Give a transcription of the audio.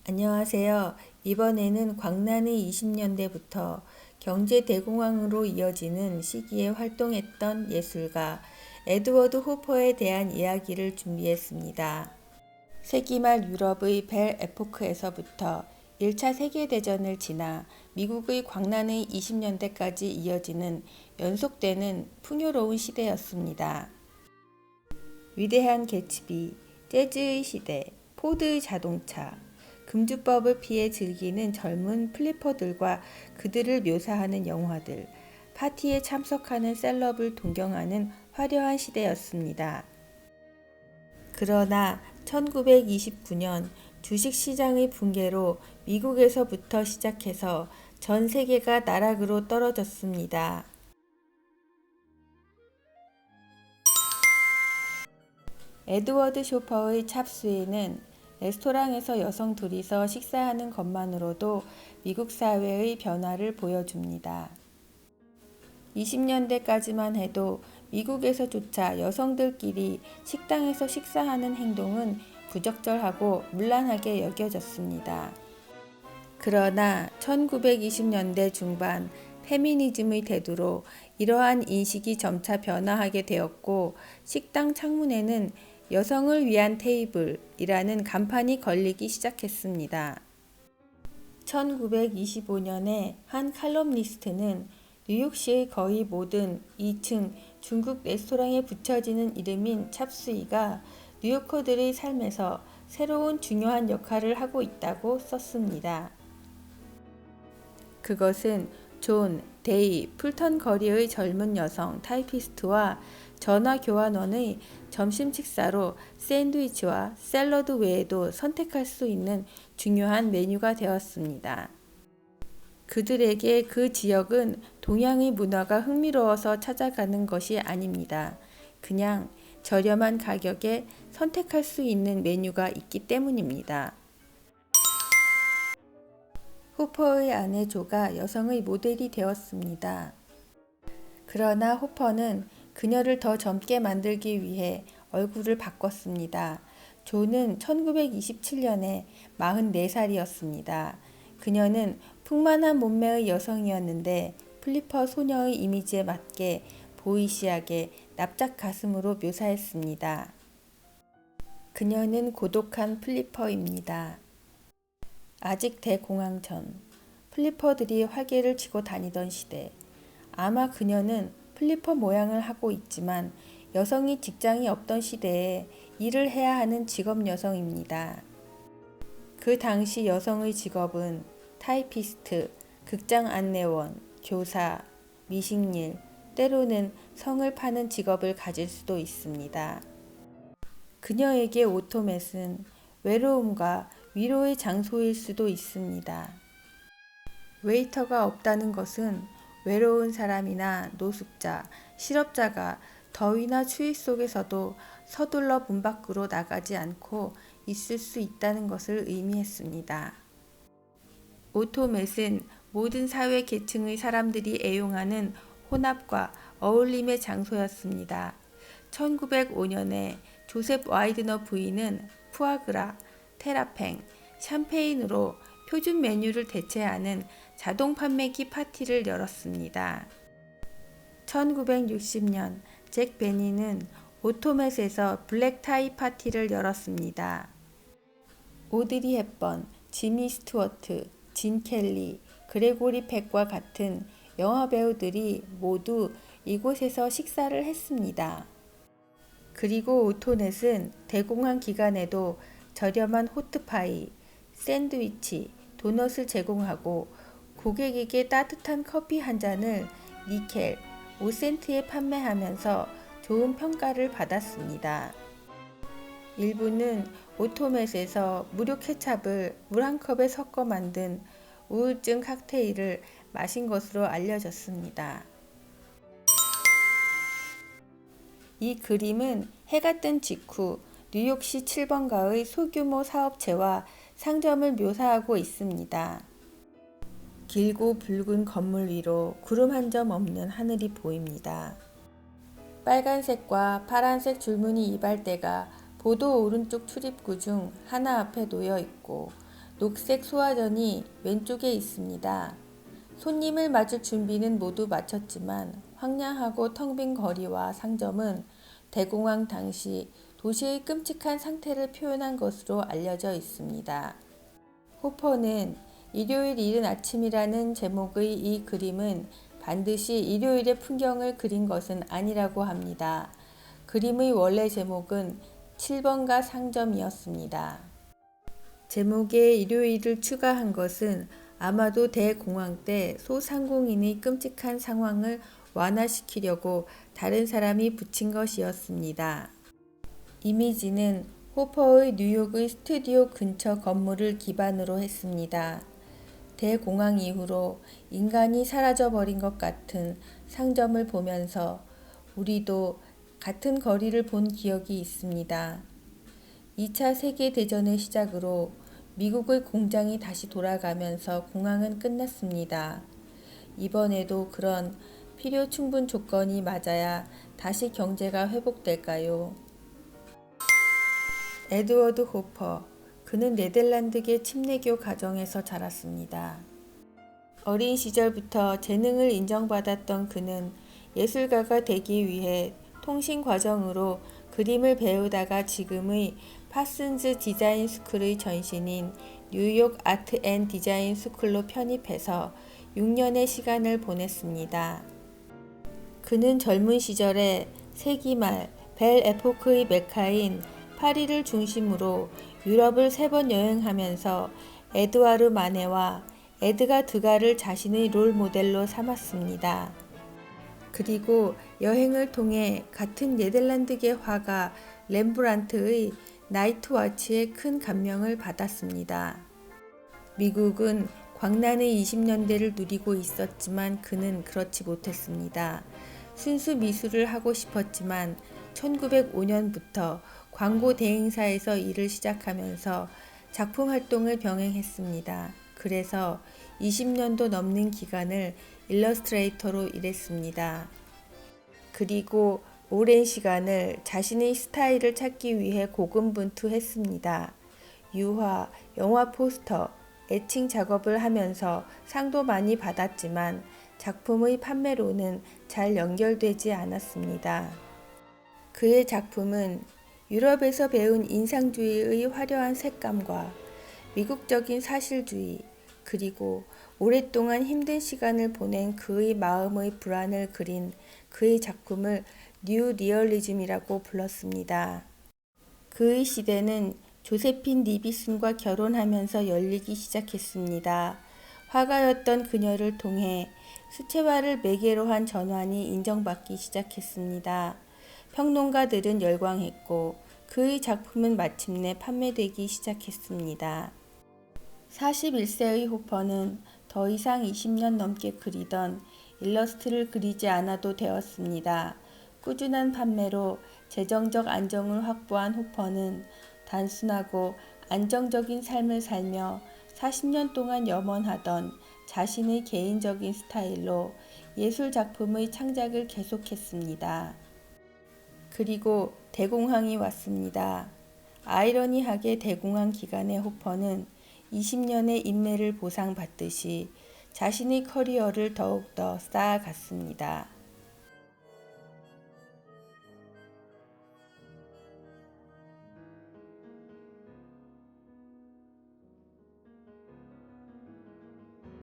안녕하세요. 이번에는 광란의 20년대부터 경제대공황으로 이어지는 시기에 활동했던 예술가 에드워드 호퍼에 대한 이야기를 준비했습니다. 세기말 유럽의 벨 에포크에서부터 1차 세계대전을 지나 미국의 광란의 20년대까지 이어지는 연속되는 풍요로운 시대였습니다. 위대한 개츠비, 재즈의 시대, 포드의 자동차, 금주법을 피해 즐기는 젊은 플리퍼들과 그들을 묘사하는 영화들, 파티에 참석하는 셀럽을 동경하는 화려한 시대였습니다. 그러나 1929년 주식시장의 붕괴로 미국에서부터 시작해서 전 세계가 나락으로 떨어졌습니다. 에드워드 쇼퍼의 찹스에는 레스토랑에서 여성 둘이서 식사하는 것만으로도 미국 사회의 변화를 보여줍니다. 20년대까지만 해도 미국에서조차 여성들끼리 식당에서 식사하는 행동은 부적절하고 문란하게 여겨졌습니다. 그러나 1920년대 중반 페미니즘의 대두로 이러한 인식이 점차 변화하게 되었고, 식당 창문에는 여성을 위한 테이블이라는 간판이 걸리기 시작했습니다. 1925년에 한 칼럼니스트는 뉴욕시의 거의 모든 2층 중국 레스토랑에 붙여지는 이름인 찹스이가 뉴요커들의 삶에서 새로운 중요한 역할을 하고 있다고 썼습니다. 그것은 존, 데이, 풀턴 거리의 젊은 여성 타이피스트와 전화 교환원의 점심 식사로 샌드위치와 샐러드 외에도 선택할 수 있는 중요한 메뉴가 되었습니다. 그들에게 그 지역은 동양의 문화가 흥미로워서 찾아가는 것이 아닙니다. 그냥 저렴한 가격에 선택할 수 있는 메뉴가 있기 때문입니다. 호퍼의 아내 조가 여성의 모델이 되었습니다. 그러나 호퍼는 그녀를 더 젊게 만들기 위해 얼굴을 바꿨습니다. 조는 1927년에 44살이었습니다. 그녀는 풍만한 몸매의 여성이었는데 플리퍼 소녀의 이미지에 맞게 보이시하게 납작 가슴으로 묘사했습니다. 그녀는 고독한 플리퍼입니다. 아직 대공황 전, 플리퍼들이 활개를 치고 다니던 시대. 아마 그녀는 플리퍼 모양을 하고 있지만 여성이 직장이 없던 시대에 일을 해야 하는 직업 여성입니다. 그 당시 여성의 직업은 타이피스트, 극장 안내원, 교사, 미식일, 때로는 성을 파는 직업을 가질 수도 있습니다. 그녀에게 오토맷은 외로움과 위로의 장소일 수도 있습니다. 웨이터가 없다는 것은 외로운 사람이나 노숙자, 실업자가 더위나 추위 속에서도 서둘러 문 밖으로 나가지 않고 있을 수 있다는 것을 의미했습니다. 오토맷은 모든 사회 계층의 사람들이 애용하는 혼합과 어울림의 장소였습니다. 1905년에 조셉 와이드너 부인은 푸아그라, 테라팽, 샴페인으로 표준 메뉴를 대체하는 자동 판매기 파티를 열었습니다. 1960년 잭 베니는 오토맷에서 블랙타이 파티를 열었습니다. 오드리 헵번, 지미 스튜어트, 진 켈리, 그레고리 팩과 같은 영화 배우들이 모두 이곳에서 식사를 했습니다. 그리고 오토넷은 대공황 기간에도 저렴한 호트파이, 샌드위치, 도넛을 제공하고 고객에게 따뜻한 커피 한 잔을 니켈 5센트에 판매하면서 좋은 평가를 받았습니다. 일부는 오토맷에서 무료 케찹을 물 한 컵에 섞어 만든 우울증 칵테일을 마신 것으로 알려졌습니다. 이 그림은 해가 뜬 직후 뉴욕시 7번가의 소규모 사업체와 상점을 묘사하고 있습니다. 길고 붉은 건물 위로 구름 한 점 없는 하늘이 보입니다. 빨간색과 파란색 줄무늬 이발대가 보도 오른쪽 출입구 중 하나 앞에 놓여 있고, 녹색 소화전이 왼쪽에 있습니다. 손님을 맞을 준비는 모두 마쳤지만 황량하고 텅 빈 거리와 상점은 대공황 당시 도시의 끔찍한 상태를 표현한 것으로 알려져 있습니다. 호퍼는 일요일 이른 아침이라는 제목의 이 그림은 반드시 일요일의 풍경을 그린 것은 아니라고 합니다. 그림의 원래 제목은 7번가 상점이었습니다. 제목에 일요일을 추가한 것은 아마도 대공황 때 소상공인의 끔찍한 상황을 완화시키려고 다른 사람이 붙인 것이었습니다. 이미지는 호퍼의 뉴욕의 스튜디오 근처 건물을 기반으로 했습니다. 대공황 이후로 인간이 사라져버린 것 같은 상점을 보면서 우리도 같은 거리를 본 기억이 있습니다. 2차 세계대전의 시작으로 미국의 공장이 다시 돌아가면서 공황은 끝났습니다. 이번에도 그런 필요 충분 조건이 맞아야 다시 경제가 회복될까요? 에드워드 호퍼, 그는 네덜란드계 침례교 가정에서 자랐습니다. 어린 시절부터 재능을 인정받았던 그는 예술가가 되기 위해 통신 과정으로 그림을 배우다가 지금의 파슨즈 디자인 스쿨의 전신인 뉴욕 아트 앤 디자인 스쿨로 편입해서 6년의 시간을 보냈습니다. 그는 젊은 시절에 세기 말 벨 에포크의 메카인 파리를 중심으로 유럽을 3번 여행하면서 에드와르 마네와 에드가 드가를 자신의 롤 모델로 삼았습니다. 그리고 여행을 통해 같은 네덜란드계 화가 렘브란트의 나이트 와치에 큰 감명을 받았습니다. 미국은 광란의 20년대를 누리고 있었지만 그는 그렇지 못했습니다. 순수 미술을 하고 싶었지만 1905년부터 광고 대행사에서 일을 시작하면서 작품 활동을 병행했습니다. 그래서 20년도 넘는 기간을 일러스트레이터로 일했습니다. 그리고 오랜 시간을 자신의 스타일을 찾기 위해 고군분투했습니다. 유화, 영화 포스터, 애칭 작업을 하면서 상도 많이 받았지만 작품의 판매로는 잘 연결되지 않았습니다. 그의 작품은 유럽에서 배운 인상주의의 화려한 색감과 미국적인 사실주의, 그리고 오랫동안 힘든 시간을 보낸 그의 마음의 불안을 그린 그의 작품을 뉴 리얼리즘이라고 불렀습니다. 그의 시대는 조세핀 니비슨과 결혼하면서 열리기 시작했습니다. 화가였던 그녀를 통해 수채화를 매개로 한 전환이 인정받기 시작했습니다. 평론가들은 열광했고 그의 작품은 마침내 판매되기 시작했습니다. 41세의 호퍼는 더 이상 20년 넘게 그리던 일러스트를 그리지 않아도 되었습니다. 꾸준한 판매로 재정적 안정을 확보한 호퍼는 단순하고 안정적인 삶을 살며 40년 동안 염원하던 자신의 개인적인 스타일로 예술 작품의 창작을 계속했습니다. 그리고 대공황이 왔습니다. 아이러니하게 대공황 기간에 호퍼는 20년의 인매를 보상받듯이 자신의 커리어를 더욱더 쌓아갔습니다.